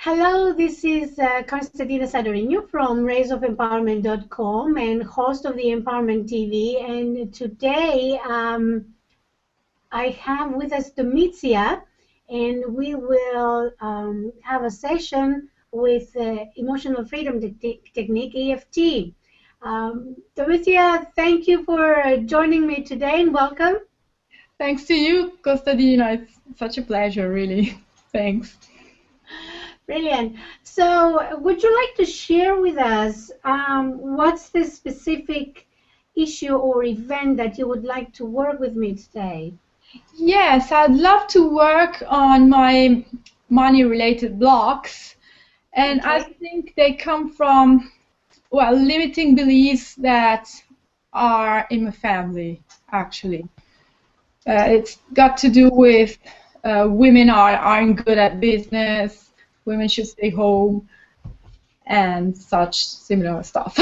Hello, this is Constantina Sadorinu from raysofempowerment.com and host of the Empowerment TV. And today I have with us Domizia, and we will have a session with Emotional Freedom Technique, EFT. Domizia, thank you for joining me today and welcome. Thanks to you, Constantina. It's such a pleasure, really. Thanks. Brilliant. So would you like to share with us what's the specific issue or event that you would like to work with me today? Yes, I'd love to work on my money-related blocks. And I think they come from, well, limiting beliefs that are in my family, actually. It's got to do with women aren't good at business, women should stay home, and such similar stuff.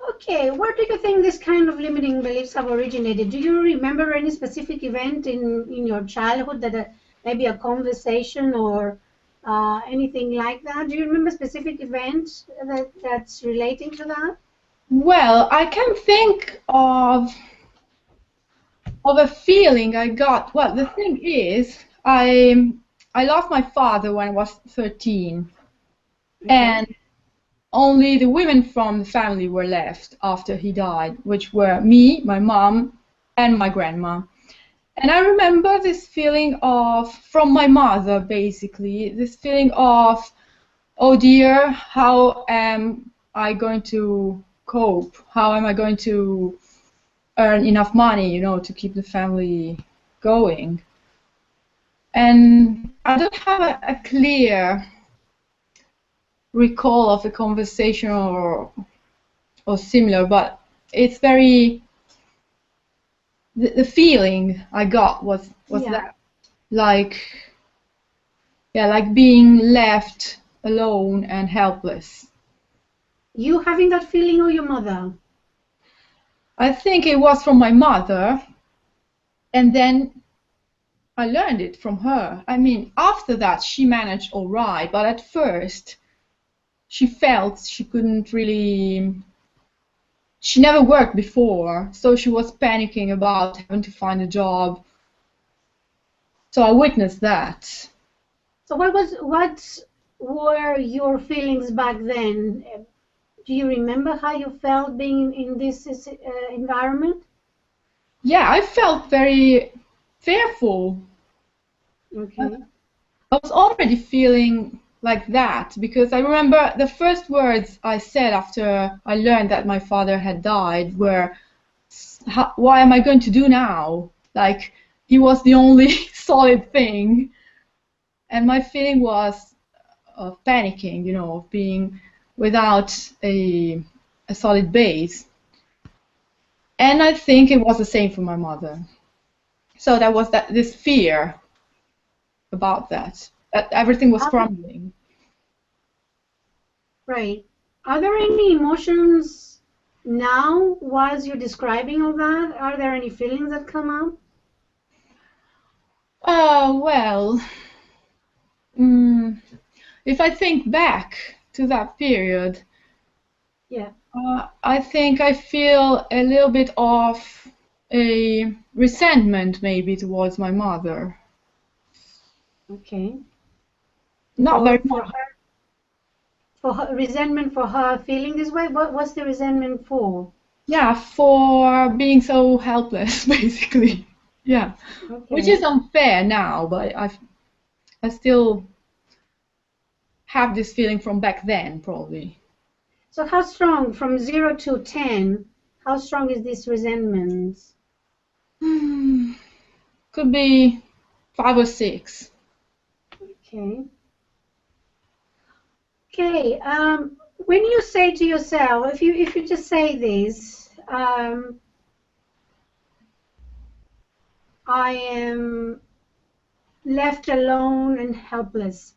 Okay, where do you think this kind of limiting beliefs have originated? Do you remember any specific event in your childhood that maybe a conversation or anything like that? Do you remember a specific event that's relating to that? Well, I can think of a feeling I got. Well, the thing is, I lost my father when I was 13, and only the women from the family were left after he died, which were me, my mom, and my grandma. And I remember this feeling of, from my mother, basically, this feeling of, oh dear, how am I going to cope? How am I going to earn enough money, you know, to keep the family going? And I don't have a clear recall of a conversation or similar, but it's very, the feeling I got was that, like, yeah, like being left alone and helpless. You having that feeling, or your mother? I think it was from my mother, and then I learned it from her. I mean, after that she managed all right, but at first she felt she couldn't really, she never worked before, so she was panicking about having to find a job. So I witnessed that. So what were your feelings back then? Do you remember how you felt being in this environment? Yeah, I felt very fearful. Okay. I was already feeling like that because I remember the first words I said after I learned that my father had died were, what am I going to do now? Like, he was the only solid thing. And my feeling was of panicking, you know, of being without a solid base. And I think it was the same for my mother. So there was this fear about that everything was crumbling. Right. Are there any emotions now, whilst you're describing all that? Are there any feelings that come up? Well, if I think back to that period, Yeah. I think I feel a little bit of a resentment maybe towards my mother. Okay. Not very much. For her, resentment for her feeling this way? What's the resentment for? Yeah, for being so helpless, basically. Yeah, which is unfair now, but I still have this feeling from back then, probably. So how strong, from 0 to 10, how strong is this resentment? Could be 5 or 6. Okay. Okay. When you say to yourself, if you just say this, I am left alone and helpless.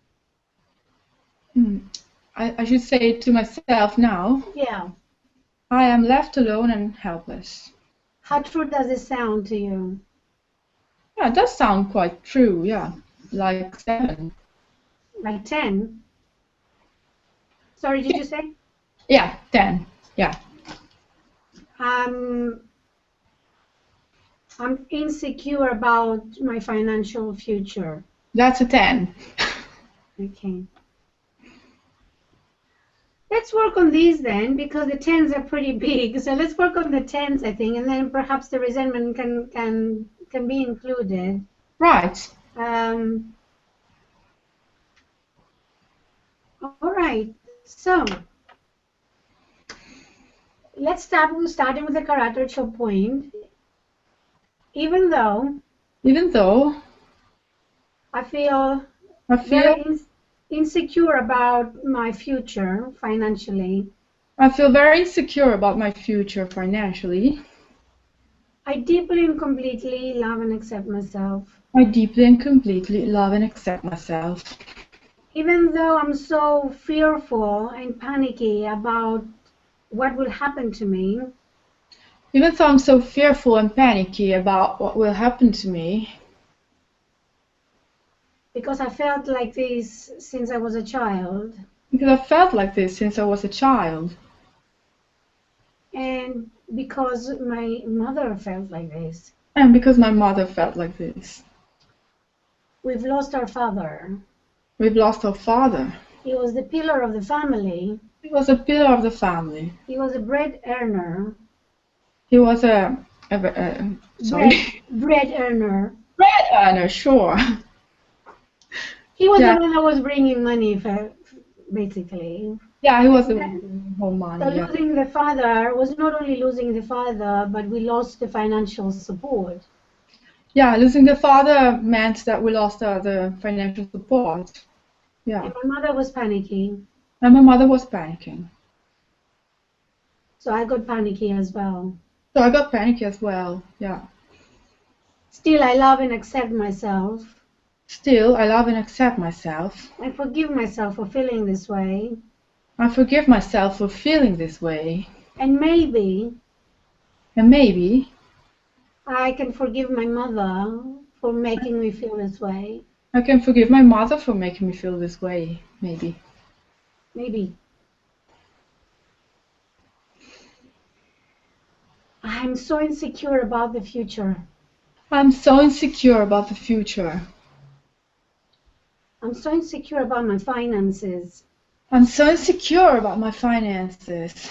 I should say it to myself now. Yeah. I am left alone and helpless. How true does it sound to you? Yeah, it does sound quite true, yeah. Like 7. Like 10? Sorry, did you say? Yeah, 10. Yeah. I'm insecure about my financial future. That's a 10. Okay. Let's work on these then, because the 10s are pretty big. So let's work on the 10s, I think, and then perhaps the resentment can be included. Right. All right. So let's starting with the character choke point. Even though Even though I feel I feel very insecure about my future financially, very insecure about my future financially, I deeply and completely love and accept myself. I deeply and completely love and accept myself. Even though I'm so fearful and panicky about what will happen to me, Even though I'm so fearful and panicky about what will happen to me, because I felt like this since I was a child, because I felt like this since I was a child, and because my mother felt like this. and because my mother felt like this. We've lost our father. We've lost our father. He was the pillar of the family. He was a pillar of the family. He was a bread earner. He was sorry, Bread earner. bread earner, sure. He was Yeah, the one that was bringing money for, basically. yeah, he was the whole So money. Yeah. losing the father was not only losing the father, but we lost the financial support. Yeah, losing the father meant that we lost the financial support. Yeah, And my mother was panicking. and my mother was panicking. So I got panicky as well. So I got panicky as well. Yeah. Still, I love and accept myself. Still, I love and accept myself. I forgive myself for feeling this way. I forgive myself for feeling this way. And maybe And maybe I can forgive my mother for making me feel this way. I can forgive my mother for making me feel this way. Maybe. Maybe. I'm so insecure about the future. I'm so insecure about the future. I'm so insecure about my finances. I'm so insecure about my finances.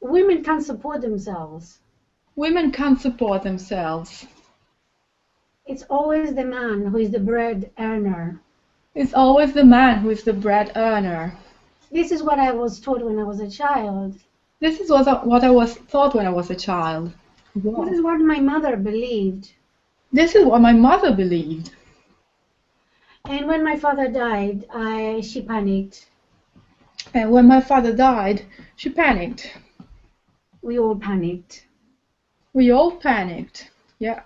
Women can't support themselves. Women can't support themselves. It's always the man who is the bread earner. It's always the man who is the bread earner. This is what I was taught when I was a child. This is what I was taught when I was a child. This is what my mother believed. This is what my mother believed. And when my father died, she panicked. And when my father died, she panicked. We all panicked. We all panicked. Yeah.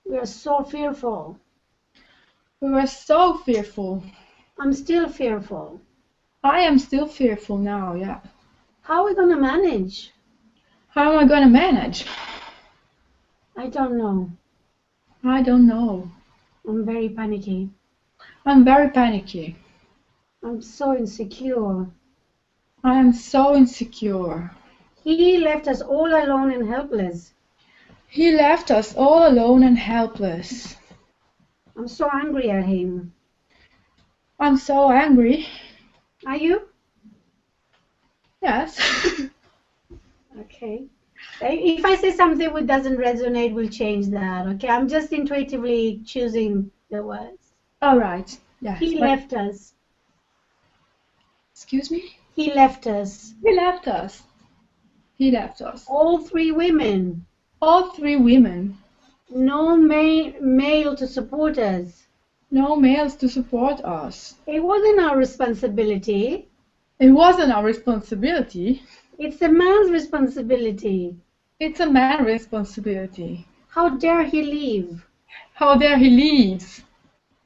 We are so fearful. We were so fearful. I'm still fearful. I am still fearful now, yeah. How are we going to manage? How am I going to manage? I don't know. I don't know. I'm very panicky. I'm very panicky. I'm so insecure. I am so insecure. He left us all alone and helpless. He left us all alone and helpless. I'm so angry at him. I'm so angry. Are you? Yes. Okay. If I say something which doesn't resonate, we'll change that. Okay. I'm just intuitively choosing the words. All right. Yes. He left us. Excuse me? He left us. He left us. He left us. All three women. All three women. No male to support us. No males to support us. It wasn't our responsibility. It wasn't our responsibility. It's a man's responsibility. It's a man's responsibility. How dare he leave? How dare he leave?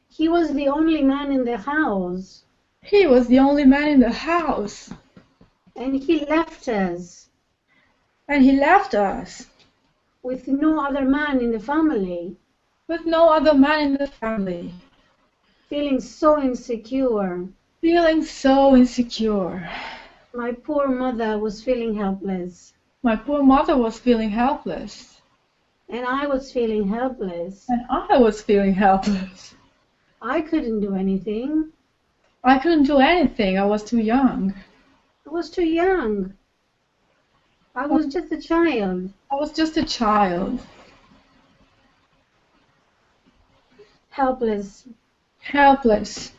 He was the only man in the house. He was the only man in the house. And he left us. And he left us. With no other man in the family. With no other man in the family. Feeling so insecure. Feeling so insecure. My poor mother was feeling helpless. My poor mother was feeling helpless. And I was feeling helpless. And I was feeling helpless. I couldn't do anything. I couldn't do anything. I was too young. I was too young. I was just a child. I was just a child. Helpless. Helpless.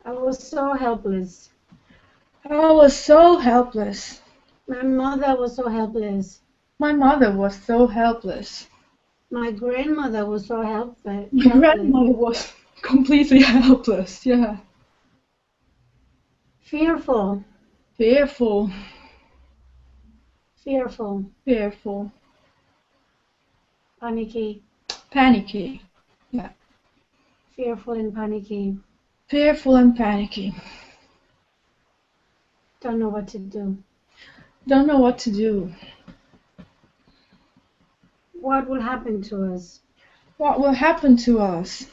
I was so helpless. I was so helpless. My mother was so helpless. My mother was so helpless. My grandmother was so helpless. My grandmother was completely helpless, yeah. Fearful. Fearful. Fearful. Fearful. Panicky. Panicky. Yeah. Fearful and panicky. Fearful and panicky. Don't know what to do. Don't know what to do. What will happen to us? What will happen to us?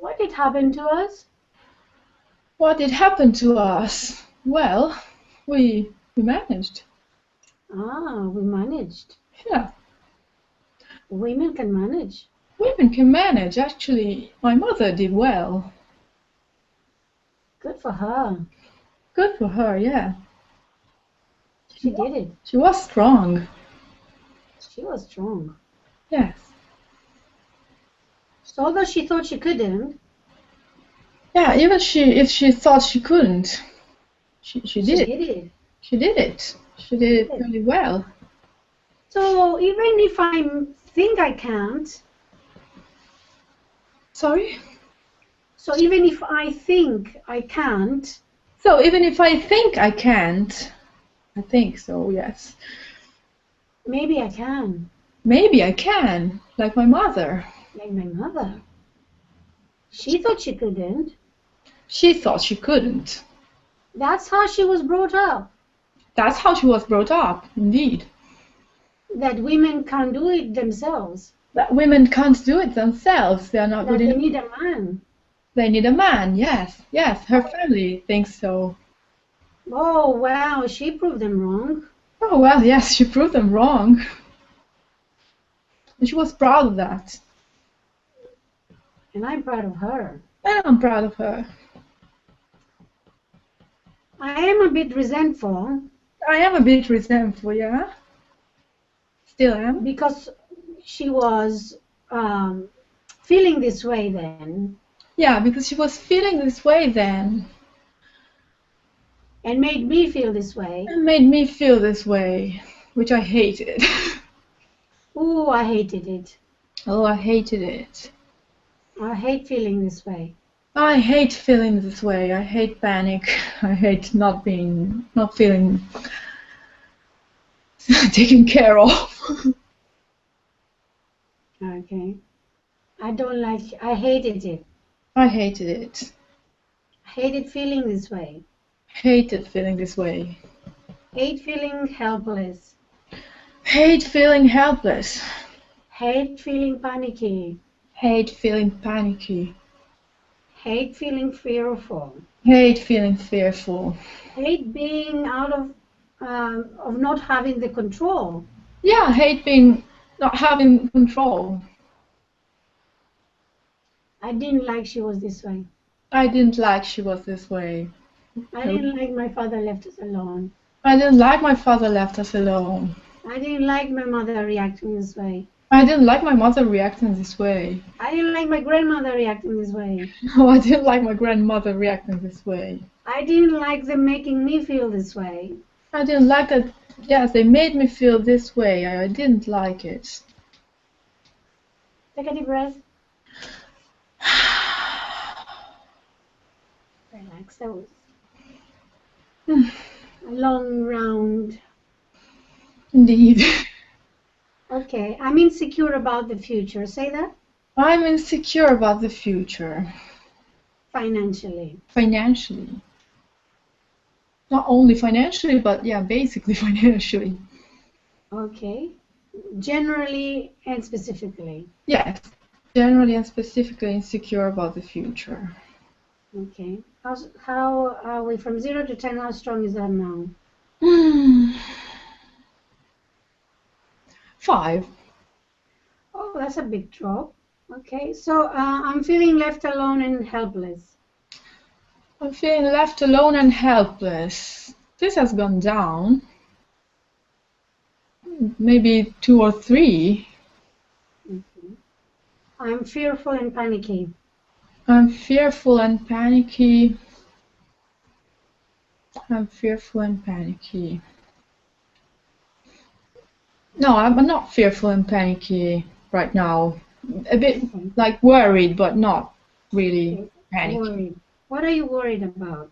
What did happen to us? What did happen to us? Well, we managed. Ah, we managed. Yeah. Women can manage. Women can manage. Actually, my mother did well. Good for her. Good for her, yeah. She did it. She was strong. She was strong. Yes. So although she thought she couldn't, Yeah, even if she thought she couldn't, she did it. did it. She did it. She did it really well. So even if I think I can't, Sorry? so even if I think I can't, So even if I think I can't, I think so, yes. maybe I can, Maybe I can, like my mother. like my mother. She thought she couldn't. She thought she couldn't. That's how she was brought up. That's how she was brought up, indeed. That women can't do it themselves. That women can't do it themselves. They are not That good they enough. need a man. They need a man, yes, yes. Her family thinks so. Oh, wow, she proved them wrong. Oh, well, yes, she proved them wrong. And she was proud of that. And I'm proud of her. And I'm proud of her. I am a bit resentful. I am a bit resentful, yeah? Still am. Because she was feeling this way then. Yeah, because she was feeling this way then. And made me feel this way. And made me feel this way, which I hated. Ooh, I hated it. Oh, I hated it. I hate feeling this way. I hate feeling this way. I hate panic. I hate not feeling taken care of. Okay. I hated it. I hated it. I hated feeling this way. Hated feeling this way. Hate feeling helpless. Hate feeling helpless. Hate feeling panicky. Hate feeling panicky. Hate feeling fearful. Hate feeling fearful. Hate being out of not having the control. Yeah, hate being not having control. I didn't like she was this way. I didn't like she was this way. I didn't like my father left us alone. I didn't like my father left us alone. I didn't like my mother reacting this way. I didn't like my mother reacting this way. I didn't like my grandmother reacting this way. No, I didn't like my grandmother reacting this way. I didn't like them making me feel this way. I didn't like that. Yes, they made me feel this way. I didn't like it. Take a deep breath. Relax. That was a long round. Indeed. Okay. I'm insecure about the future. Say that. I'm insecure about the future. Financially. Financially. Not only financially, but yeah, basically financially. Okay. Generally and specifically. Yes, generally and specifically insecure about the future. Okay. How are we from 0 to 10? How strong is that now? 5. Oh, that's a big drop. Okay. So I'm feeling left alone and helpless. I'm feeling left alone and helpless. This has gone down. Maybe 2 or 3. Okay. I'm fearful and panicky. I'm fearful and panicky. I'm fearful and panicky. No, I'm not fearful and panicky right now. A bit Okay. like worried, but not really Okay. panicky. Worried. What are you worried about?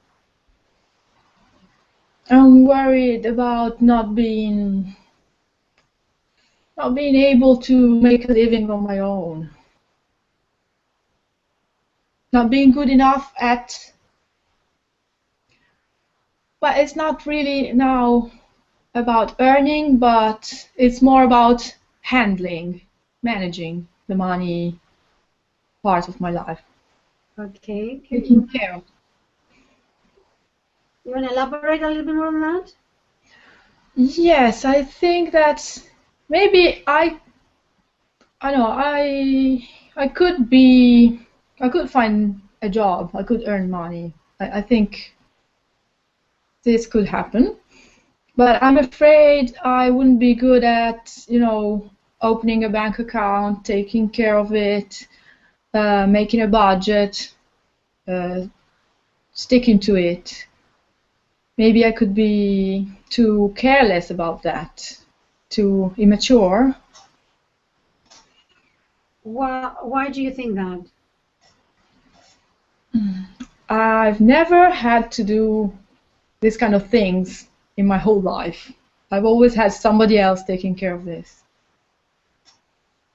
I'm worried about not being able to make a living on my own. Not being good enough at, but it's not really now about earning, but it's more about managing the money part of my life. Okay. Taking care of. You want to elaborate a little bit more on that? Yes, I think that maybe I know I could find a job. I could earn money. I think this could happen. But I'm afraid I wouldn't be good at, opening a bank account, taking care of it, making a budget, uh, sticking to it. Maybe I could be too careless about that, too immature. Why do you think that? I've never had to do this kind of things in my whole life. I've always had somebody else taking care of this.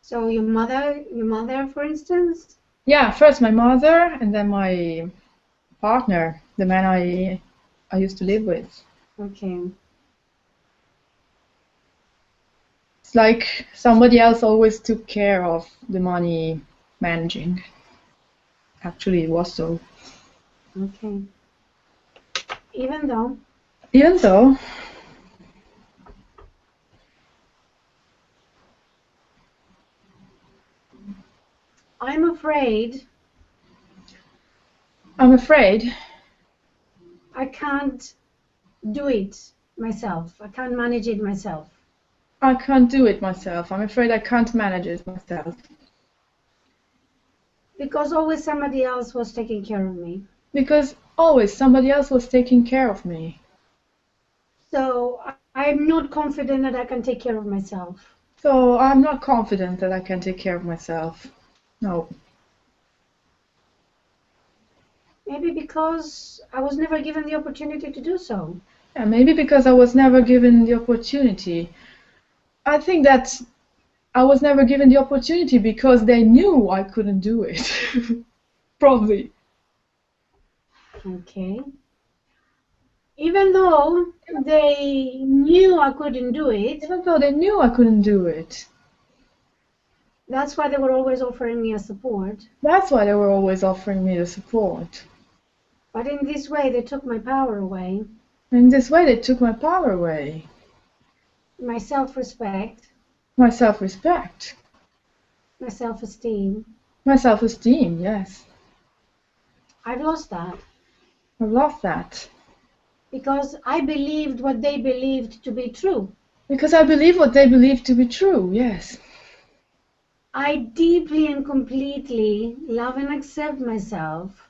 So your mother, for instance? Yeah, first my mother and then my partner, the man I used to live with. Okay. It's like somebody else always took care of the money managing. Actually, it was so. Okay. Even though Even though I'm afraid I'm afraid I can't do it myself. I can't manage it myself. I can't do it myself. I'm afraid I can't manage it myself. Because always somebody else was taking care of me. Because always somebody else was taking care of me. So I'm not confident that I can take care of myself. So I'm not confident that I can take care of myself. No. Maybe because I was never given the opportunity to do so. Yeah, maybe because I was never given the opportunity. I think that I was never given the opportunity because they knew I couldn't do it. Probably. Okay. Even though they knew I couldn't do it, Even though they knew I couldn't do it. that's why they were always offering me a support. That's why they were always offering me the support. But in this way, they took my power away, In this way, they took my power away. my self-respect, My self-respect. my self-esteem. My self-esteem, yes. I've lost that I've lost that. because I believed what they believed to be true. Because I believe what they believe to be true, yes. I deeply and completely love and accept myself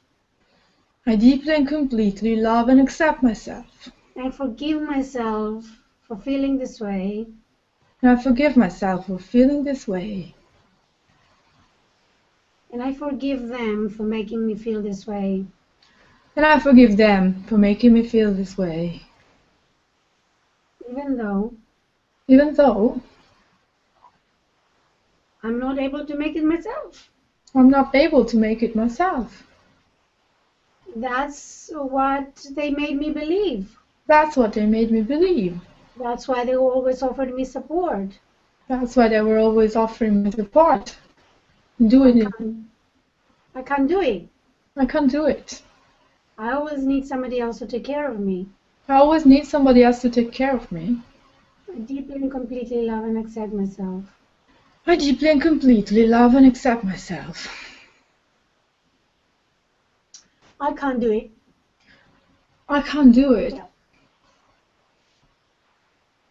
I deeply and completely love and accept myself. and forgive myself for feeling this way. And I forgive myself for feeling this way. And I forgive them for making me feel this way. And I forgive them for making me feel this way. Even though Even though I'm not able to make it myself. I'm not able to make it myself. That's what they made me believe. That's what they made me believe. That's why they always offered me support. That's why they were always offering me the part. Doing it. I can't do it. I can't do it. I always need somebody else to take care of me. I always need somebody else to take care of me. I deeply and completely love and accept myself. I deeply and completely love and accept myself. I can't do it. I can't do it.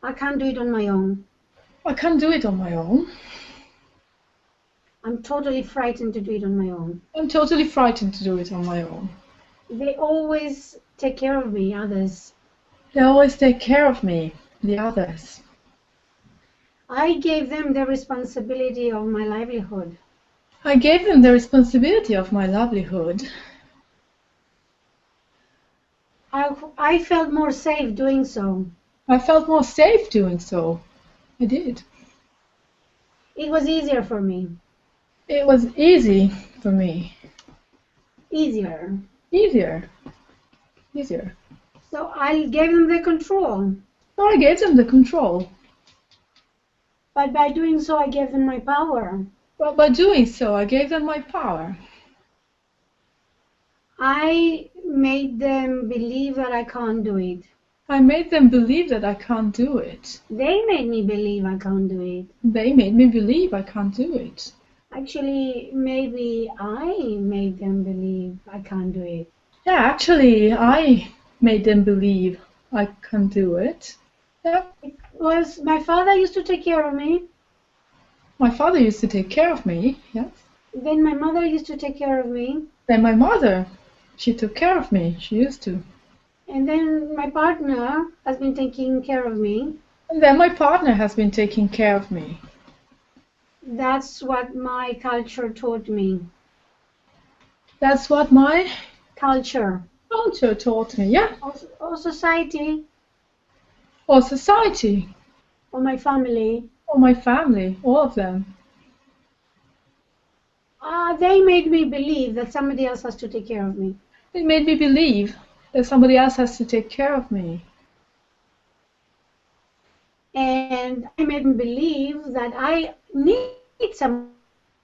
I can't do it on my own. I can't do it on my own. I'm totally frightened to do it on my own. I'm totally frightened to do it on my own. They always take care of me, others. They always take care of me, the others. I gave them the responsibility of my livelihood. I gave them the responsibility of my livelihood. I felt more safe doing so. I felt more safe doing so. I did. It was easier for me. It was easy for me. Easier. Easier. So I gave them the control. So I gave them the control. But by doing so, I gave them my power. But by doing so, I gave them my power. I made them believe that I can't do it. I made them believe that I can't do it. They made me believe I can't do it. They made me believe I can't do it. Actually, maybe I made them believe I can't do it. Yeah, actually, I made them believe I can't do it. Yeah. It was my father used to take care of me. My father used to take care of me, yes. Then my mother used to take care of me. Then my mother, she took care of me. She used to. And then my partner has been taking care of me. And then my partner has been taking care of me. That's what my culture taught me. That's what my Culture. taught me, yeah. Or society. Or society. Or my family. Or my family. All of them. They made me believe that somebody else has to take care of me. They made me believe that somebody else has to take care of me. And I made me believe that I need someone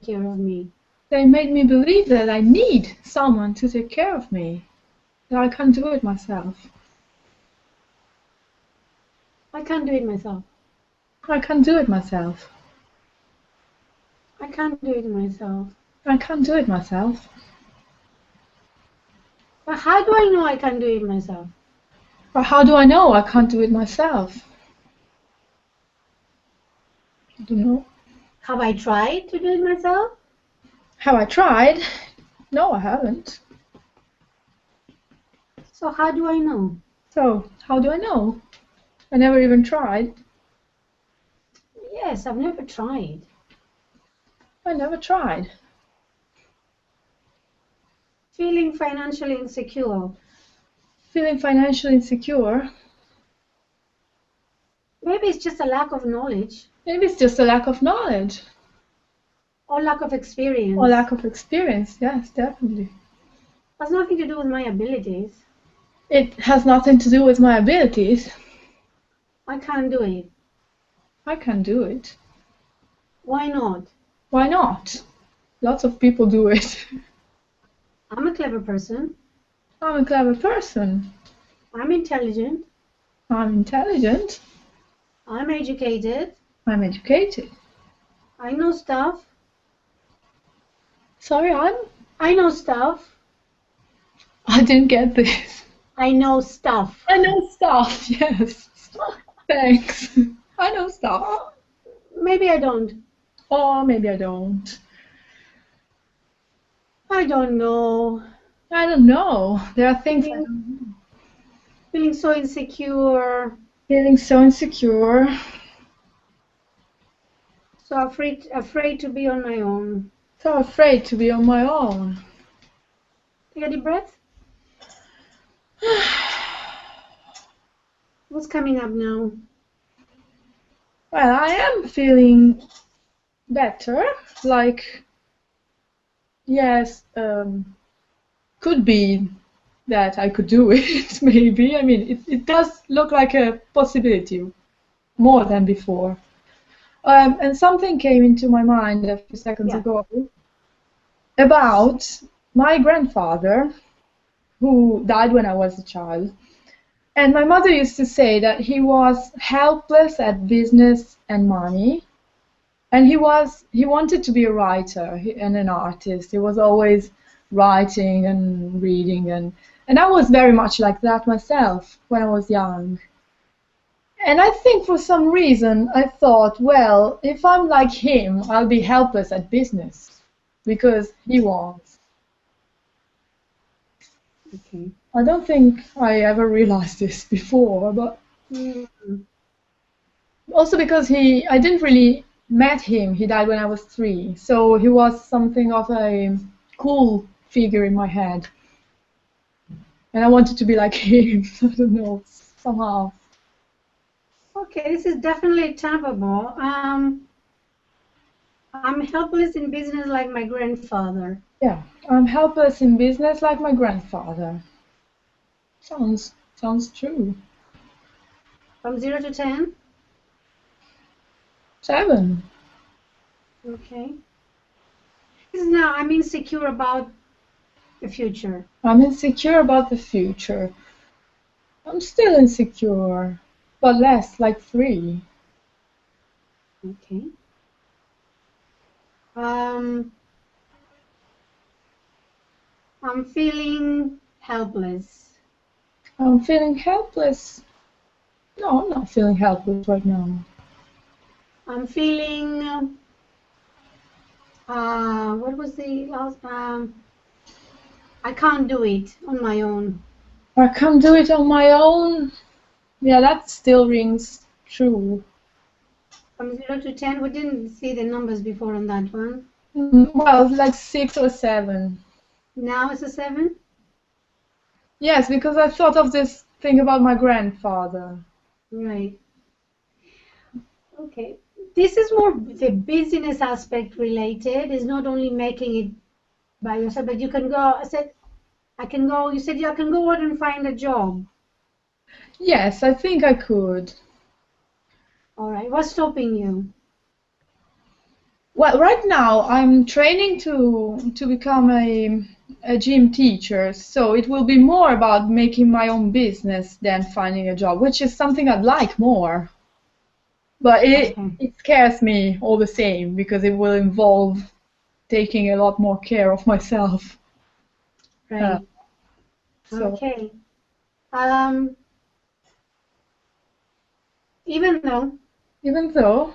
to take care of me. They made me believe that I need someone to take care of me. That I can't do it myself. I can't do it myself. I can't do it myself. I can't do it myself. I can't do it myself. But how do I know I can't do it myself? But how do I know I can't do it myself? I don't know. Have I tried to do it myself? Have I tried? No, I haven't. So how do I know? So, how do I know? I never even tried. Yes, I've never tried. I never tried. Feeling financially insecure. Feeling financially insecure. Maybe it's just a lack of knowledge. Maybe it's just a lack of knowledge. Or lack of experience. Or lack of experience, yes, definitely. It has nothing to do with my abilities. It has nothing to do with my abilities. I can't do it. I can do it. Why not? Why not? Lots of people do it. I'm a clever person. I'm a clever person. I'm intelligent. I'm intelligent. I'm educated. I'm educated. I know stuff. Sorry, I know stuff. I didn't get this. I know stuff. I know stuff, yes. Thanks. I know stuff. Maybe I don't. Or maybe I don't. I don't know. I don't know. There are things I don't know. Feeling so insecure. Feeling so insecure. So afraid to be on my own. So afraid to be on my own. Take a deep breath. What's coming up now? Well, I am feeling better. Like, yes, could be that I could do it, maybe. I mean, it does look like a possibility more than before. And something came into my mind a few seconds ago about my grandfather, who died when I was a child. And my mother used to say that he was helpless at business and money. And he wanted to be a writer and an artist. He was always writing and reading, and I was very much like that myself when I was young. And I think for some reason I thought, well, if I'm like him, I'll be helpless at business because he was. Okay. I don't think I ever realized this before, but also because I didn't really met him. He died when I was 3, so he was something of a cool figure in my head, and I wanted to be like him. I don't know, somehow. Okay, this is definitely tappable. I'm helpless in business like my grandfather. Yeah, I'm helpless in business like my grandfather. Sounds true. From 0 to 10? 7. Okay. Now I'm insecure about the future. I'm insecure about the future. I'm still insecure, but less, like 3. Okay. I'm feeling helpless. I'm feeling helpless. No, I'm not feeling helpless right now. I'm feeling, what was the last, I can't do it on my own. I can't do it on my own. Yeah, that still rings true. From 0 to 10, we didn't see the numbers before on that one. Well, like 6 or 7. Now it's a 7? Yes, because I thought of this thing about my grandfather. Right. Okay. This is more the business aspect related. It's not only making it by yourself, but you can go. I said, I can go. You said I can go out and find a job. Yes, I think I could. All right. What's stopping you? Well, right now I'm training to become a gym teacher, so it will be more about making my own business than finding a job, which is something I'd like more. But Okay. it scares me all the same because it will involve taking a lot more care of myself. Right. So Okay. Um, even though even though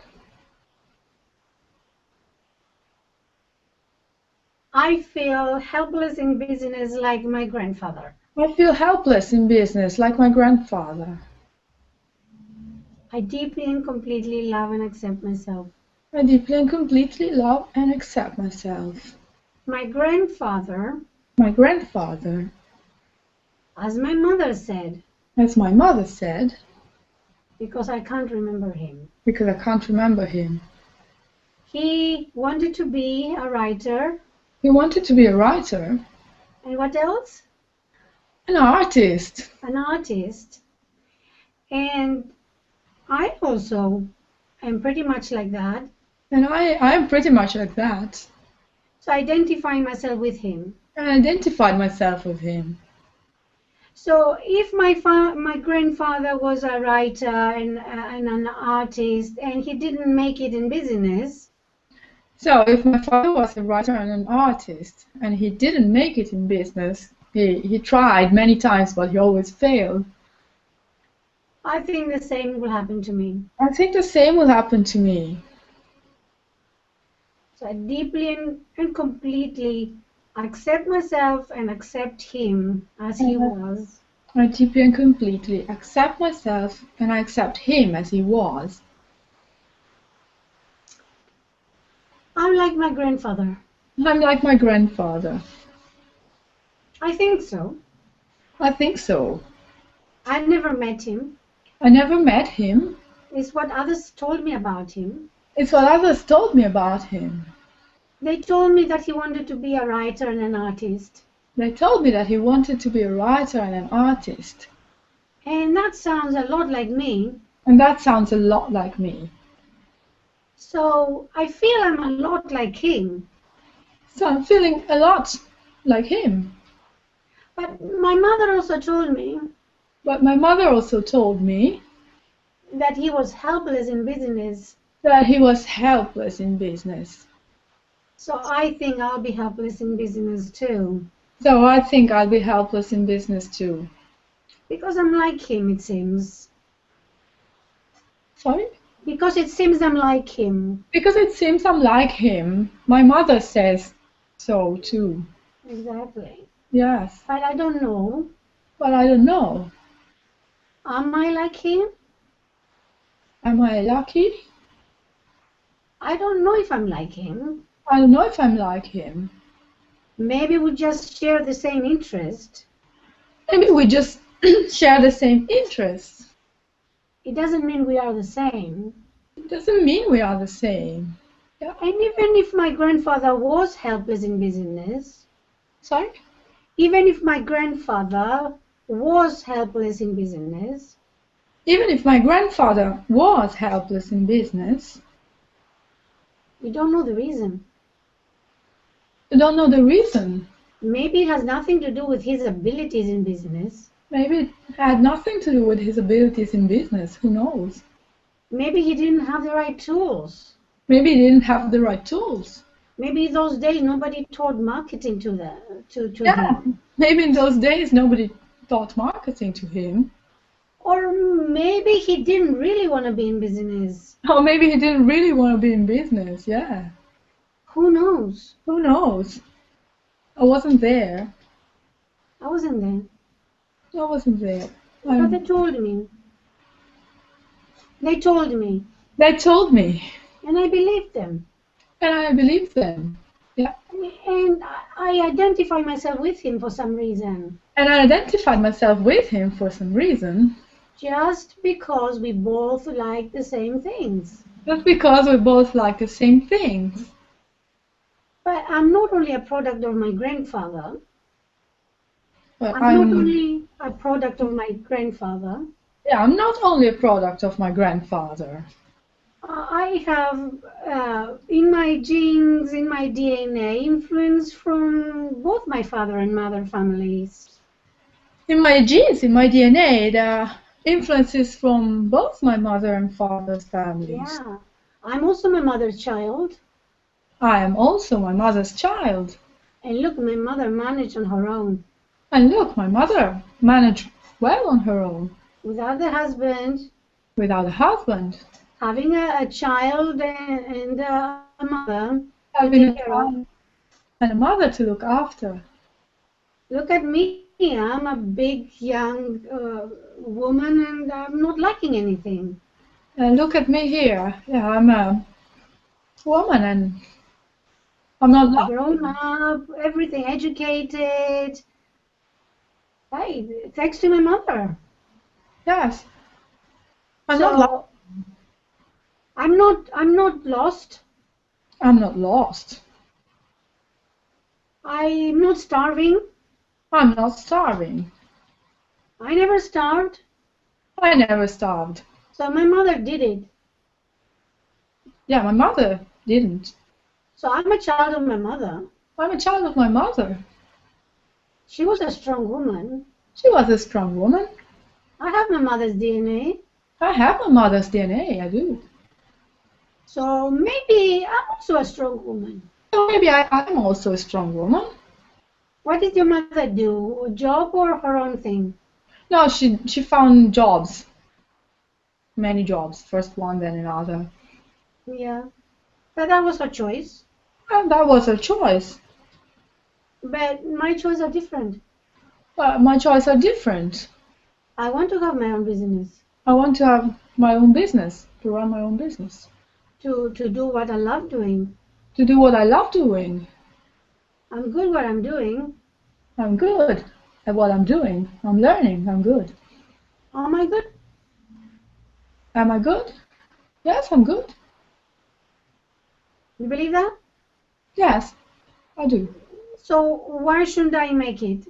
I feel helpless in business like my grandfather, I feel helpless in business like my grandfather, I deeply and completely love and accept myself. I deeply and completely love and accept myself. My grandfather, My grandfather, as my mother said, as my mother said, because I can't remember him. because I can't remember him. He wanted to be a writer. He wanted to be a writer, And what else? an artist. An artist. And I also am pretty much like that. And I am pretty much like that. So identifying myself with him. I identified myself with him. So if my grandfather was a writer and an artist and he didn't make it in business, So if my father was a writer and an artist, and he didn't make it in business, he tried many times, but he always failed. I think the same will happen to me. I think the same will happen to me. So I deeply and completely accept myself and accept him as he was. I deeply and completely accept myself, and I accept him as he was. I'm like my grandfather. I'm like my grandfather. I think so. I think so. I never met him. I never met him. It's what others told me about him. It's what others told me about him. They told me that he wanted to be a writer and an artist. They told me that he wanted to be a writer and an artist. And that sounds a lot like me. And that sounds a lot like me. So I feel I'm a lot like him. So I'm feeling a lot like him. But my mother also told me But my mother also told me that he was helpless in business. that he was helpless in business. So I think I'll be helpless in business too. So I think I'll be helpless in business too. Because I'm like him, it seems. Sorry? Because it seems I'm like him. Because it seems I'm like him. My mother says so too. Exactly. Yes. But I don't know. But I don't know. Am I like him? Am I lucky? I don't know if I'm like him. I don't know if I'm like him. Maybe we just share the same interest. Maybe we just share the same interests. It doesn't mean we are the same. It doesn't mean we are the same. Yeah. And even if my grandfather was helpless in business, Sorry? even if my grandfather was helpless in business, Even if my grandfather was helpless in business, we don't know the reason. I don't know the reason. Maybe it has nothing to do with his abilities in business. Maybe it had nothing to do with his abilities in business. Who knows? Maybe he didn't have the right tools. Maybe he didn't have the right tools. Maybe those days nobody taught marketing to Yeah, him. maybe in those days nobody taught marketing to him. Or maybe he didn't really want to be in business. Or maybe he didn't really want to be in business. Yeah. Who knows? Who knows? I wasn't there. I wasn't there. I wasn't there. But they told me. They told me. They told me, And I believed them. and I believed them. Yeah. And I identify myself with him for some reason. And I identified myself with him for some reason. Just because we both like the same things. Just because we both like the same things. But I'm not only a product of my grandfather. But I'm not only a product of my grandfather. yeah, I'm not only a product of my grandfather. I have in my genes, in my DNA, influence from both my father and mother families. In my genes, in my DNA, there are influences from both my mother and father's families. Yeah, I'm also my mother's child. I am also my mother's child. And look, my mother managed on her own. And look, my mother managed well on her own. Without a husband. Without a husband. Having a child and a mother Having to a take care of. child and a mother to look after. Look at me. I'm a big, young woman and I'm not lacking anything. And look at me here. Yeah, I'm a woman and I'm not grown up, everything, educated. Hey, thanks to my mother. Yes. I'm So not I'm not lost. I'm not lost. I'm not starving. I'm not starving. I never starved. I never starved. So my mother did it. Yeah, my mother didn't. So I'm a child of my mother. I'm a child of my mother. She was a strong woman. She was a strong woman. I have my mother's DNA. I have my mother's DNA, I do. So maybe I'm also a strong woman. So maybe I'm also a strong woman. What did your mother do? A job or her own thing? No, she found jobs. Many jobs. First one, then another. Yeah. But that was her choice. And that was her choice. But my choices are different. My choices are different. I want to have my own business. I want to have my own business, to run my own business. To do what I love doing. To do what I love doing. I'm good what I'm doing. I'm good at what I'm doing. I'm learning. I'm good. Am I good? Am I good? Yes, I'm good. You believe that? Yes, I do. So why shouldn't I make it?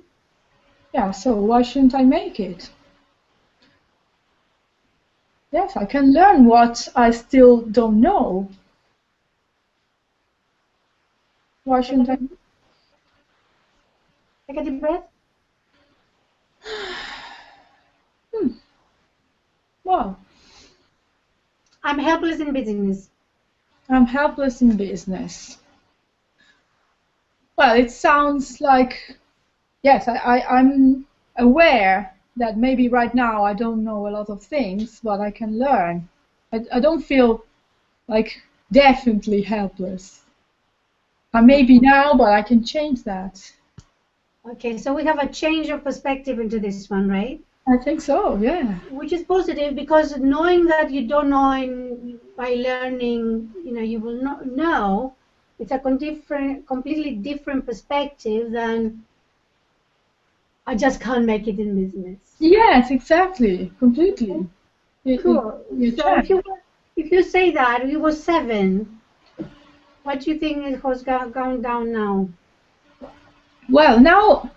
Yeah, so why shouldn't I make it? Yes, I can learn what I still don't know. Why shouldn't I? Take a deep breath. Well, I'm helpless in business. I'm helpless in business. Well, it sounds like, yes, I'm aware that maybe right now I don't know a lot of things, but I can learn. I don't feel like definitely helpless. I may be now, but I can change that. Okay, so we have a change of perspective into this one, right? I think so, yeah. Which is positive, because knowing that you don't know by learning, you will not know. It's a completely different perspective than I just can't make it in business. Yes, exactly, completely. Cool. So if you say that you were 7, what do you think it was going down now? Well, now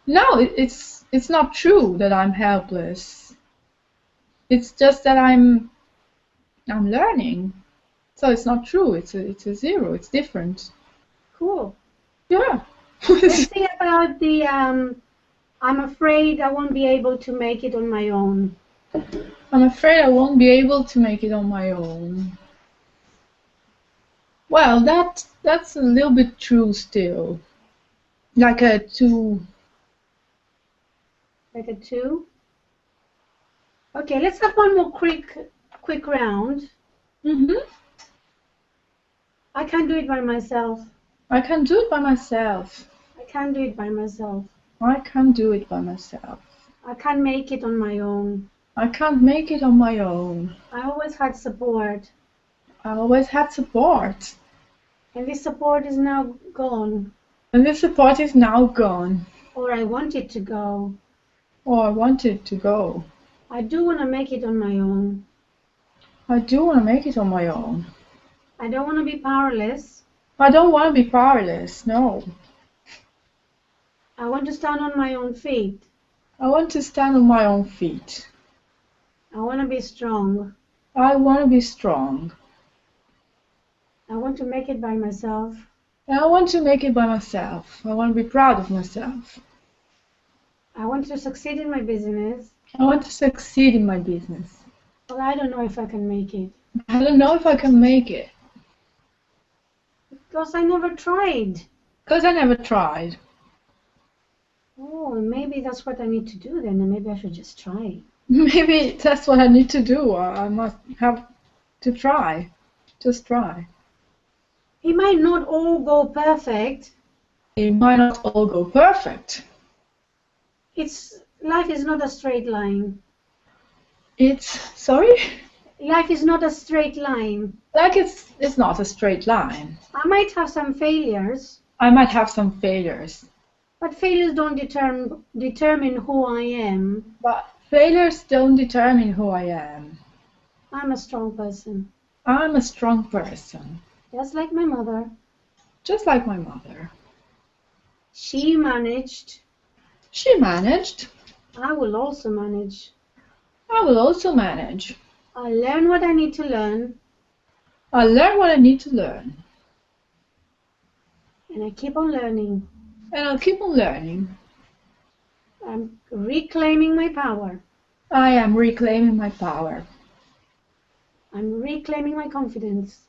it's not true that I'm helpless. It's just that I'm learning. So it's not true. It's a zero. It's different. Cool. Yeah. Let's see about the I'm afraid I won't be able to make it on my own. I'm afraid I won't be able to make it on my own. Well, that's a little bit true still. Like a 2. Like a 2. Okay, let's have one more quick round. Mm-hmm. I can't do it by myself. I can do it by myself. I can't do it by myself. I can do it by myself. I can't make it on my own. I can't make it on my own. I always had support. I always had support. And this support is now gone. And this support is now gone. Or I want it to go. Or I want it to go. I do want to make it on my own. I do want to make it on my own. I don't want to be powerless. I don't want to be powerless, no. I want to stand on my own feet. I want to stand on my own feet. I want to be strong. I want to be strong. I want to make it by myself. And I want to make it by myself. I want to be proud of myself. I want to succeed in my business. I want to succeed in my business. But I don't know if I can make it. I don't know if I can make it. Because I never tried. Because I never tried. Oh, maybe that's what I need to do then, and maybe I should just try. Maybe that's what I need to do. I must have to try. Just try. It might not all go perfect. It might not all go perfect. Life is not a straight line. Sorry? Life is not a straight line. Like it's not a straight line. I might have some failures. I might have some failures. But failures don't determine who I am. But failures don't determine who I am. I'm a strong person. I'm a strong person. Just like my mother. Just like my mother. She managed. She managed. I will also manage. I will also manage. I learn what I need to learn. I learn what I need to learn. And I keep on learning. And I'll keep on learning. I'm reclaiming my power. I am reclaiming my power. I'm reclaiming my confidence.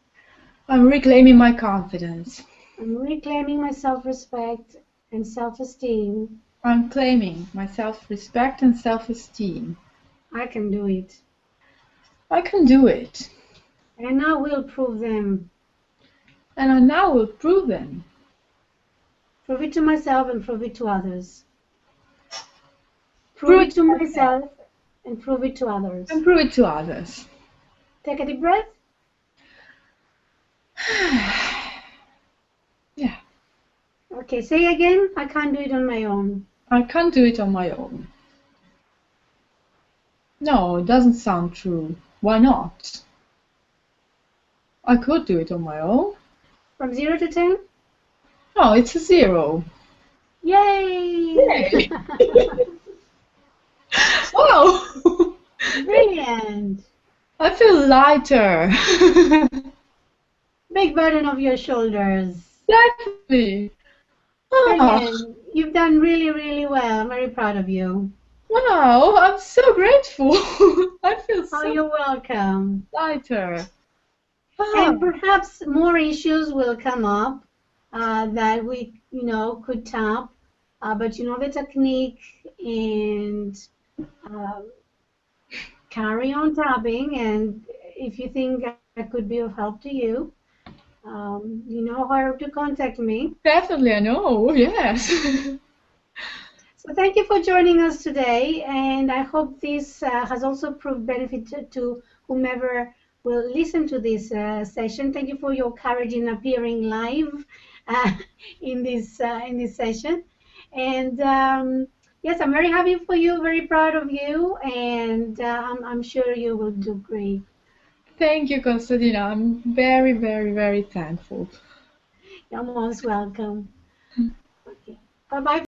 I'm reclaiming my confidence. I'm reclaiming my self-respect and self-esteem. I'm claiming my self-respect and self-esteem. I can do it. I can do it. And I will prove them. And I now will prove them. Prove it to myself and prove it to others. Prove it to myself and prove it to others. And prove it to others. Take a deep breath. Yeah. Okay, say again. I can't do it on my own. I can't do it on my own. No, it doesn't sound true. Why not? I could do it on my own. From 0 to 10? No, it's a 0. Yay! Yay! Wow! Brilliant! I feel lighter. Big burden off your shoulders. Exactly. Ah, Brilliant. You've done really, really well. I'm very proud of you. wow, I'm so grateful. I feel Oh, so you're welcome. lighter. Ah, And perhaps more issues will come up that we, could tap. But you know the technique, and uh, carry on tapping. And if you think I could be of help to you, you know how to contact me. definitely, I know. Yes. So thank you for joining us today, and I hope this has also proved benefit to whomever will listen to this session. Thank you for your courage in appearing live uh, in this session, and yes, I'm very happy for you, very proud of you, and I'm sure you will do great. Thank you, Constantina. I'm very, very, very thankful. You're most welcome. Okay, bye bye.